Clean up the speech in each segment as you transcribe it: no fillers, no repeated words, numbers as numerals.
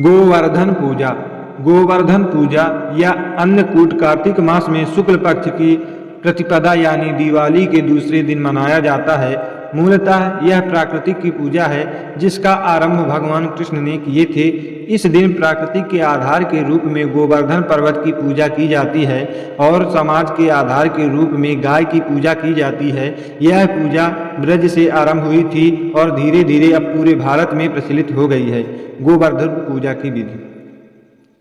गोवर्धन पूजा। गोवर्धन पूजा या अन्नकूट कार्तिक मास में शुक्ल पक्ष की प्रतिपदा यानी दिवाली के दूसरे दिन मनाया जाता है। मूलतः यह प्राकृतिक की पूजा है जिसका आरंभ भगवान कृष्ण ने किए थे। इस दिन प्राकृतिक के आधार के रूप में गोवर्धन पर्वत की पूजा की जाती है और समाज के आधार के रूप में गाय की पूजा की जाती है। यह पूजा ब्रज से आरंभ हुई थी और धीरे धीरे अब पूरे भारत में प्रचलित हो गई है। गोवर्धन पूजा की विधि।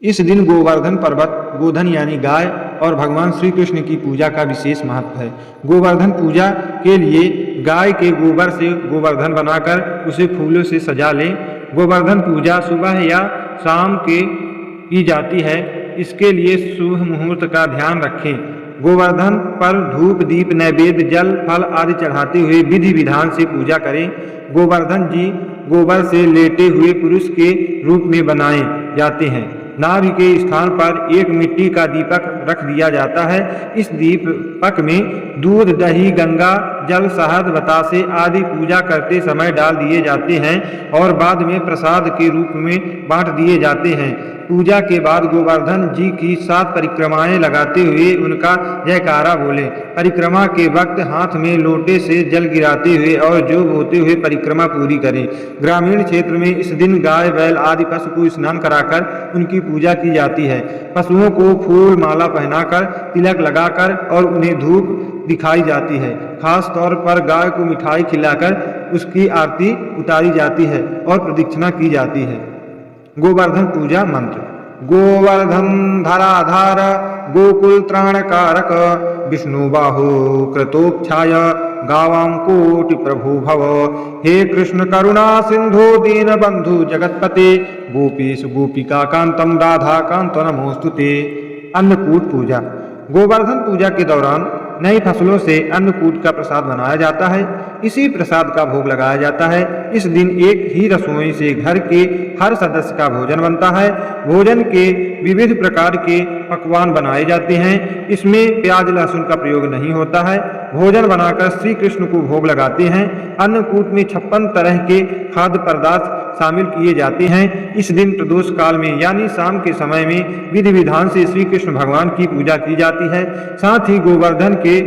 इस दिन गोवर्धन पर्वत, गोधन यानी गाय और भगवान श्री कृष्ण की पूजा का विशेष महत्व है। गोवर्धन पूजा के लिए गाय के गोबर से गोवर्धन बनाकर उसे फूलों से सजा लें। गोवर्धन पूजा सुबह या शाम के की जाती है। इसके लिए शुभ मुहूर्त का ध्यान रखें। गोवर्धन पर धूप, दीप, नैवेद्य, जल, फल आदि चढ़ाते हुए विधि विधान से पूजा करें। गोवर्धन जी गोबर से लेटे हुए पुरुष के रूप में बनाए जाते हैं। नाभि के स्थान पर एक मिट्टी का दीपक रख दिया जाता है। इस दीपक में दूध, दही, गंगा जल, शहद, बतासे आदि पूजा करते समय डाल दिए जाते हैं और बाद में प्रसाद के रूप में बांट दिए जाते हैं। पूजा के बाद गोवर्धन जी की 7 परिक्रमाएं लगाते हुए उनका जयकारा बोलें। परिक्रमा के वक्त हाथ में लोटे से जल गिराते हुए और जोग होते हुए परिक्रमा पूरी करें। ग्रामीण क्षेत्र में इस दिन गाय, बैल आदि पशु को स्नान कराकर उनकी पूजा की जाती है। पशुओं को फूल माला पहनाकर, तिलक लगाकर और उन्हें धूप दिखाई जाती है। खास तौर पर गाय को मिठाई खिलाकर उसकी आरती उतारी जाती है और प्रदक्षिणा की जाती है। गोवर्धन पूजा मंत्र। गोवर्धन धराधार गोकुल त्राणकारक विष्णु बाहु कृतोक्षाय गावां कोटि प्रभु भव। हे कृष्ण करुणा सिंधु दीन बंधु जगतपते गोपीश गोपिका कांतम राधा कांत नमोस्तुते। अन्नकूट पूजा। गोवर्धन पूजा के दौरान नई फसलों से अन्नकूट का प्रसाद बनाया जाता है। इसी प्रसाद का भोग लगाया जाता है। इस दिन एक ही रसोई से घर के हर सदस्य का भोजन बनता है। भोजन के विविध प्रकार के पकवान बनाए जाते हैं। इसमें प्याज लहसुन का प्रयोग नहीं होता है। भोजन बनाकर श्री कृष्ण को भोग लगाते हैं। अन्नकूट में 56 तरह के खाद्य पदार्थ शामिल किए जाते हैं। इस दिन प्रदोष काल में यानी शाम के समय में विधि विधान से श्री कृष्ण भगवान की पूजा की जाती है। साथ ही गोवर्धन के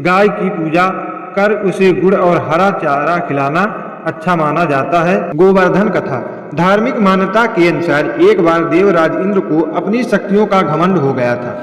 गाय की पूजा कर उसे गुड़ और हरा चारा खिलाना अच्छा माना जाता है। गोवर्धन कथा। धार्मिक मान्यता के अनुसार एक बार देवराज इंद्र को अपनी शक्तियों का घमंड हो गया था।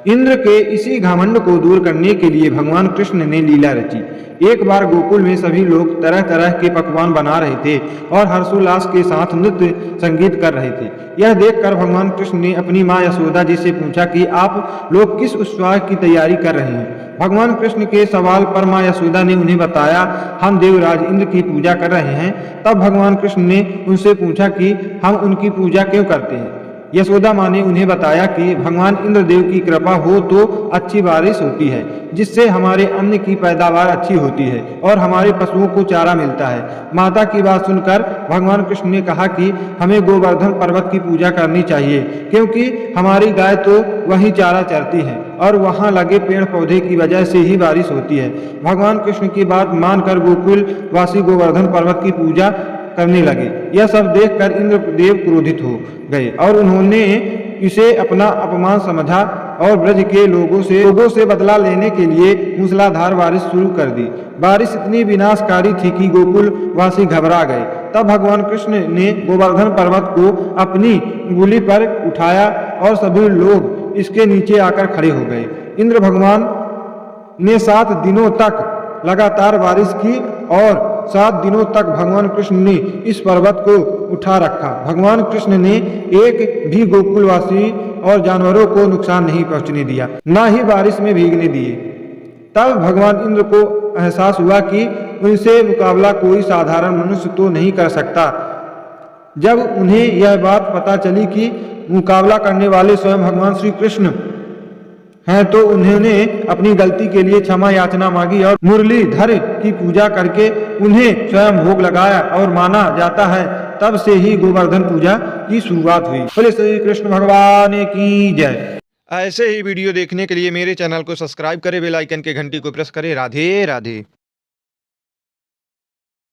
इंद्र के इसी घमंड को दूर करने के लिए भगवान कृष्ण ने लीला रची। एक बार गोकुल में सभी लोग तरह तरह के पकवान बना रहे थे और हर्षोल्लास के साथ नृत्य संगीत कर रहे थे। यह देखकर भगवान कृष्ण ने अपनी माँ यशोदा जी से पूछा कि आप लोग किस उत्सव की तैयारी कर रहे हैं। भगवान कृष्ण के सवाल पर माँ यशोदा ने उन्हें बताया, हम देवराज इंद्र की पूजा कर रहे हैं। तब भगवान कृष्ण ने उनसे पूछा कि हम उनकी पूजा क्यों करते हैं। यशोदा माँ ने उन्हें बताया कि भगवान इंद्रदेव की कृपा हो तो अच्छी बारिश होती है, जिससे हमारे अन्न की पैदावार अच्छी होती है और हमारे पशुओं को चारा मिलता है। माता की बात सुनकर भगवान कृष्ण ने कहा कि हमें गोवर्धन पर्वत की पूजा करनी चाहिए, क्योंकि हमारी गाय तो वहीं चारा चरती है और वहाँ लगे पेड़ पौधे की वजह से ही बारिश होती है। भगवान कृष्ण की बात मानकर गोकुल वासी गोवर्धन पर्वत की पूजा करने लगे। यह सब देखकर इंद्रदेव क्रोधित हो गए और उन्होंने इसे अपना अपमान समझा और ब्रज के लोगों से बदला लेने के लिए मूसलाधार बारिश शुरू कर दी। बारिश इतनी विनाशकारी थी कि गोकुल वासी घबरा गए। तब भगवान कृष्ण ने गोवर्धन पर्वत को अपनी अंगुली पर उठाया और सभी लोग इसके नीचे आकर खड़े हो गए। इंद्र भगवान ने 7 दिनों तक लगातार बारिश की और 7 दिनों तक भगवान कृष्ण ने इस पर्वत को उठा रखा। भगवान कृष्ण ने एक भी गोकुलवासी और जानवरों को नुकसान नहीं पहुंचने दिया, न ही बारिश में भीगने दिए। तब भगवान इंद्र को एहसास हुआ कि उनसे मुकाबला कोई साधारण मनुष्य तो नहीं कर सकता। जब उन्हें यह बात पता चली कि मुकाबला करने वाले स्वयं भगवान श्री कृष्ण हैं, तो उन्होंने अपनी गलती के लिए क्षमा याचना मांगी और मुरलीधर की पूजा करके उन्हें स्वयं भोग लगाया और माना जाता है तब से ही गोवर्धन पूजा की शुरुआत हुई। बोले श्री कृष्ण भगवान की जय। ऐसे ही वीडियो देखने के लिए मेरे चैनल को सब्सक्राइब करें, बेल आइकन के घंटी को प्रेस करें। राधे राधे।